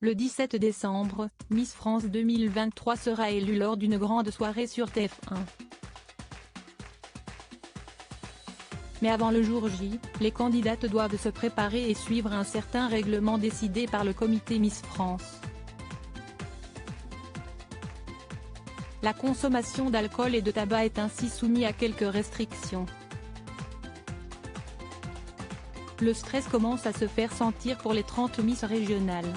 Le 17 décembre, Miss France 2023 sera élue lors d'une grande soirée sur TF1. Mais avant le jour J, les candidates doivent se préparer et suivre un certain règlement décidé par le comité Miss France. La consommation d'alcool et de tabac est ainsi soumise à quelques restrictions. Le stress commence à se faire sentir pour les 30 Miss régionales.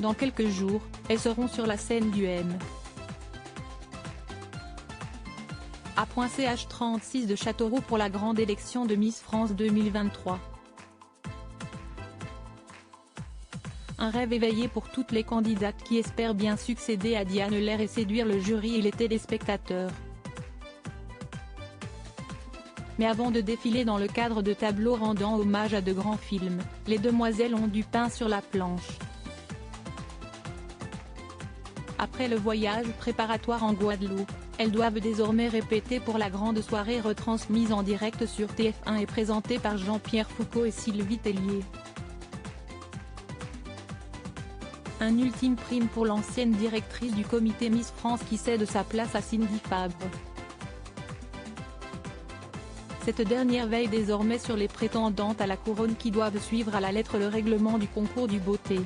Dans quelques jours, elles seront sur la scène du M. A.ch36 de Châteauroux pour la grande élection de Miss France 2023. Un rêve éveillé pour toutes les candidates qui espèrent bien succéder à Diane Lair et séduire le jury et les téléspectateurs. Mais avant de défiler dans le cadre de tableaux rendant hommage à de grands films, les demoiselles ont du pain sur la planche. Après le voyage préparatoire en Guadeloupe, elles doivent désormais répéter pour la grande soirée retransmise en direct sur TF1 et présentée par Jean-Pierre Foucault et Sylvie Tellier. Un ultime prime pour l'ancienne directrice du comité Miss France qui cède sa place à Cindy Fabre. Cette dernière veille désormais sur les prétendantes à la couronne qui doivent suivre à la lettre le règlement du concours du beauté.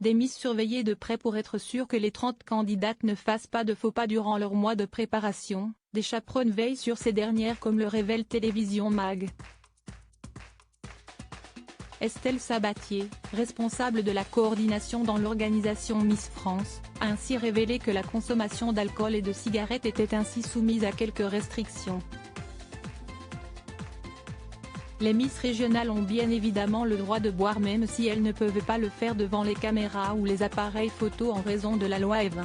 Des Miss surveillées de près pour être sûr que les 30 candidates ne fassent pas de faux pas durant leur mois de préparation, des chaperones veillent sur ces dernières comme le révèle Télévision Mag. Estelle Sabatier, responsable de la coordination dans l'organisation Miss France, a ainsi révélé que la consommation d'alcool et de cigarettes était ainsi soumise à quelques restrictions. Les Miss régionales ont bien évidemment le droit de boire même si elles ne peuvent pas le faire devant les caméras ou les appareils photo en raison de la loi E20.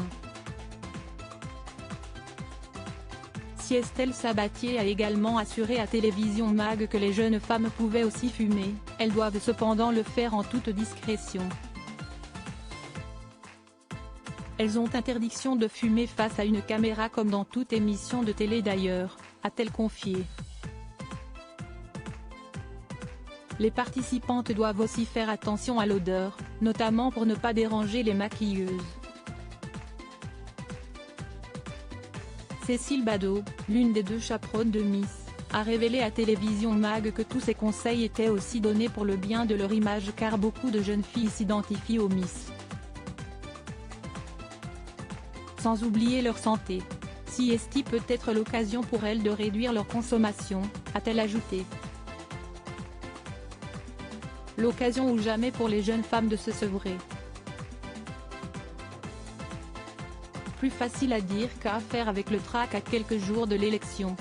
Si Estelle Sabatier a également assuré à Télévision Mag que les jeunes femmes pouvaient aussi fumer, elles doivent cependant le faire en toute discrétion. Elles ont interdiction de fumer face à une caméra comme dans toute émission de télé d'ailleurs, a-t-elle confié. Les participantes doivent aussi faire attention à l'odeur, notamment pour ne pas déranger les maquilleuses. Cécile Badaud, l'une des deux chaperones de Miss, a révélé à Télévision Mag que tous ces conseils étaient aussi donnés pour le bien de leur image car beaucoup de jeunes filles s'identifient aux Miss. Sans oublier leur santé. Ceci peut être l'occasion pour elles de réduire leur consommation, a-t-elle ajouté. L'occasion ou jamais pour les jeunes femmes de se sevrer. Plus facile à dire qu'à faire avec le trac à quelques jours de l'élection.